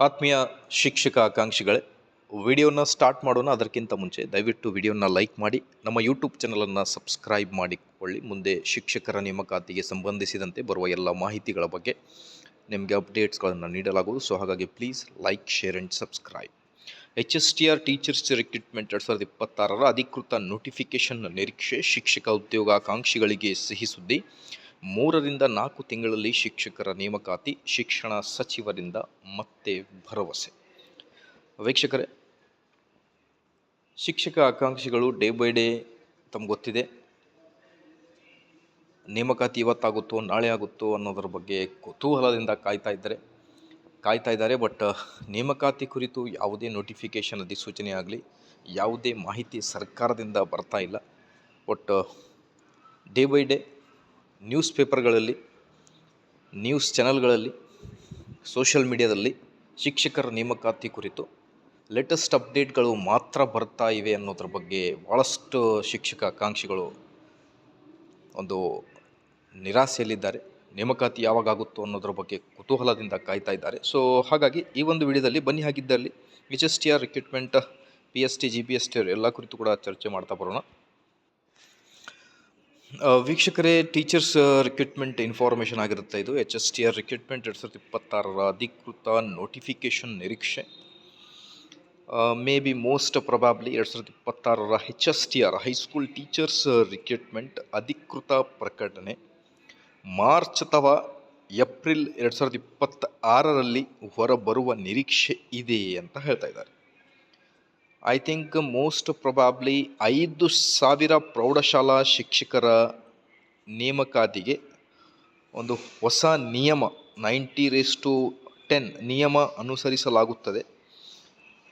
ಆತ್ಮೀಯ ಶಿಕ್ಷಕ ಆಕಾಂಕ್ಷಿಗಳೇ, ವಿಡಿಯೋನ ಸ್ಟಾರ್ಟ್ ಮಾಡೋಣ. ಅದಕ್ಕಿಂತ ಮುಂಚೆ ದಯವಿಟ್ಟು ವಿಡಿಯೋನ ಲೈಕ್ ಮಾಡಿ, ನಮ್ಮ ಯೂಟ್ಯೂಬ್ ಚಾನಲನ್ನು ಸಬ್ಸ್ಕ್ರೈಬ್ ಮಾಡಿಕೊಳ್ಳಿ. ಮುಂದೆ ಶಿಕ್ಷಕರ ನೇಮಕಾತಿಗೆ ಸಂಬಂಧಿಸಿದಂತೆ ಬರುವ ಎಲ್ಲ ಮಾಹಿತಿಗಳ ಬಗ್ಗೆ ನಿಮಗೆ ಅಪ್ಡೇಟ್ಸ್ಗಳನ್ನು ನೀಡಲಾಗುವುದು. ಸೊ ಹಾಗಾಗಿ please like, share and subscribe. HSTR teachers recruitment 2026 ಅಧಿಕೃತ ನೋಟಿಫಿಕೇಷನ್ ನಿರೀಕ್ಷೆ. ಶಿಕ್ಷಕ ಉದ್ಯೋಗಾಕಾಂಕ್ಷಿಗಳಿಗೆ ಸಿಹಿ ಸುದ್ದಿ. 3 ರಿಂದ 4 ತಿಂಗಳಲ್ಲಿ ಶಿಕ್ಷಕರ ನೇಮಕಾತಿ. ಶಿಕ್ಷಣ ಸಚಿವರಿಂದ ಮತ್ತೆ ಭರವಸೆ. ವೀಕ್ಷಕರೇ, ಶಿಕ್ಷಕ ಆಕಾಂಕ್ಷಿಗಳು ಡೇ ಬೈ ಡೇ ತಮ್ಗೆ ಗೊತ್ತಿದೆ, ನೇಮಕಾತಿ ಇವತ್ತಾಗುತ್ತೋ ನಾಳೆ ಆಗುತ್ತೋ ಅನ್ನೋದ್ರ ಬಗ್ಗೆ ಕುತೂಹಲದಿಂದ ಕಾಯ್ತಾ ಇದ್ದಾರೆ. ಬಟ್ ನೇಮಕಾತಿ ಕುರಿತು ಯಾವುದೇ ನೋಟಿಫಿಕೇಷನ್ ಅಧಿಸೂಚನೆ ಆಗಲಿ, ಯಾವುದೇ ಮಾಹಿತಿ ಸರ್ಕಾರದಿಂದ ಬರ್ತಾ ಇಲ್ಲ. But day by day news ಪೇಪರ್ಗಳಲ್ಲಿ, ನ್ಯೂಸ್ ಚಾನಲ್ಗಳಲ್ಲಿ, ಸೋಷಿಯಲ್ ಮೀಡಿಯಾದಲ್ಲಿ ಶಿಕ್ಷಕರ ನೇಮಕಾತಿ ಕುರಿತು ಲೇಟೆಸ್ಟ್ ಅಪ್ಡೇಟ್ಗಳು ಮಾತ್ರ ಬರ್ತಾ ಇವೆ ಅನ್ನೋದ್ರ ಬಗ್ಗೆ ಭಾಳಷ್ಟು ಶಿಕ್ಷಕ ಆಕಾಂಕ್ಷಿಗಳು ಒಂದು ನಿರಾಸೆಯಲ್ಲಿದ್ದಾರೆ. ನೇಮಕಾತಿ ಯಾವಾಗ ಆಗುತ್ತೋ ಅನ್ನೋದ್ರ ಬಗ್ಗೆ ಕುತೂಹಲದಿಂದ ಕಾಯ್ತಾ ಇದ್ದಾರೆ. ಸೊ ಹಾಗಾಗಿ ಈ ಒಂದು ವಿಡಿಯೋದಲ್ಲಿ ಬನ್ನಿ, ಹಾಗಿದ್ದಲ್ಲಿ HSTR ರಿಕ್ರೂಟ್ಮೆಂಟ್, PST, GPST ಎಲ್ಲ ಕುರಿತು ಕೂಡ ಚರ್ಚೆ ಮಾಡ್ತಾ ಬರೋಣ. ವೀಕ್ಷಕರೇ, ಟೀಚರ್ಸ್ ರಿಕ್ರೂಟ್ಮೆಂಟ್ ಇನ್ಫಾರ್ಮೇಷನ್ ಆಗಿರುತ್ತೆ ಇದು. HSTR ರಿಕ್ರೂಟ್ಮೆಂಟ್ 2026 ಅಧಿಕೃತ ನೋಟಿಫಿಕೇಷನ್ ನಿರೀಕ್ಷೆ. May be most probably 2026 HSTR high school teachers recruitment ಅಧಿಕೃತ ಪ್ರಕಟಣೆ ಮಾರ್ಚ್ ಅಥವಾ ಏಪ್ರಿಲ್ 2026ರಲ್ಲಿ ಹೊರಬರುವ ನಿರೀಕ್ಷೆ ಇದೆ ಅಂತ ಹೇಳ್ತಾ ಇದ್ದಾರೆ. ಐ ಥಿಂಕ್ ಮೋಸ್ಟ್ ಪ್ರೊಬಾಬ್ಲಿ 5,000 ಪ್ರೌಢಶಾಲಾ ಶಿಕ್ಷಕರ ನೇಮಕಾತಿಗೆ ಒಂದು ಹೊಸ ನಿಯಮ 90:10 ನಿಯಮ ಅನುಸರಿಸಲಾಗುತ್ತದೆ.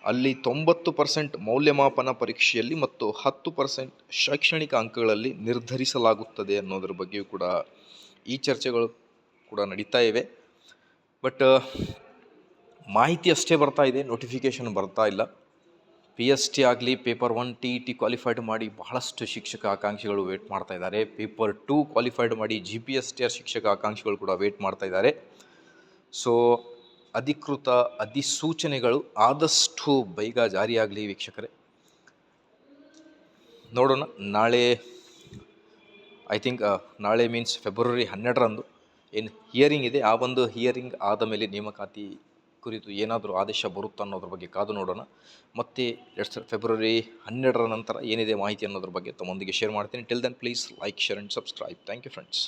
ಅಲ್ಲಿ 90% ಮೌಲ್ಯಮಾಪನ ಪರೀಕ್ಷೆಯಲ್ಲಿ ಮತ್ತು 10% ಶೈಕ್ಷಣಿಕ ಅಂಕಗಳಲ್ಲಿ ನಿರ್ಧರಿಸಲಾಗುತ್ತದೆ ಅನ್ನೋದ್ರ ಬಗ್ಗೆಯೂ ಕೂಡ ಈ ಚರ್ಚೆಗಳು ಕೂಡ ನಡೀತಾ ಇವೆ. ಬಟ್ ಮಾಹಿತಿ ಅಷ್ಟೇ ಬರ್ತಾ ಇದೆ, ನೋಟಿಫಿಕೇಷನ್ ಬರ್ತಾ ಇಲ್ಲ. PST ಆಗಲಿ, ಪೇಪರ್ 1 TET ಕ್ವಾಲಿಫೈಡ್ ಮಾಡಿ ಬಹಳಷ್ಟು ಶಿಕ್ಷಕ ಆಕಾಂಕ್ಷಿಗಳು ವೇಟ್ ಮಾಡ್ತಾ ಇದ್ದಾರೆ. ಪೇಪರ್ 2 ಕ್ವಾಲಿಫೈಡ್ ಮಾಡಿ GPSTR ಶಿಕ್ಷಕ ಆಕಾಂಕ್ಷಿಗಳು ಕೂಡ ವೇಟ್ ಮಾಡ್ತಾ ಇದ್ದಾರೆ. ಸೊ ಅಧಿಕೃತ ಅಧಿಸೂಚನೆಗಳು ಆದಷ್ಟು ಬೇಗ ಜಾರಿಯಾಗಲಿ ವೀಕ್ಷಕರೇ. ನೋಡೋಣ. ನಾಳೆ ಐ ಥಿಂಕ್ ನಾಳೆ ಮೀನ್ಸ್ ಫೆಬ್ರವರಿ 12ರಂದು ಏನು ಹಿಯರಿಂಗ್ ಇದೆ, ಆ ಒಂದು ಹಿಯರಿಂಗ್ ಆದ ಮೇಲೆ ನೇಮಕಾತಿ ಕುರಿತು ಏನಾದರೂ ಆದೇಶ ಬರುತ್ತಾ ಅನ್ನೋದ್ರ ಬಗ್ಗೆ ಕಾದು ನೋಡೋಣ. ಮತ್ತು ಫೆಬ್ರವರಿ 12ರ ನಂತರ ಏನಿದೆ ಮಾಹಿತಿ ಅನ್ನೋದ್ರ ಬಗ್ಗೆ ತಮ್ಮೊಂದಿಗೆ ಶೇರ್ ಮಾಡ್ತೀನಿ. Till then please like, share and subscribe. Thank you friends.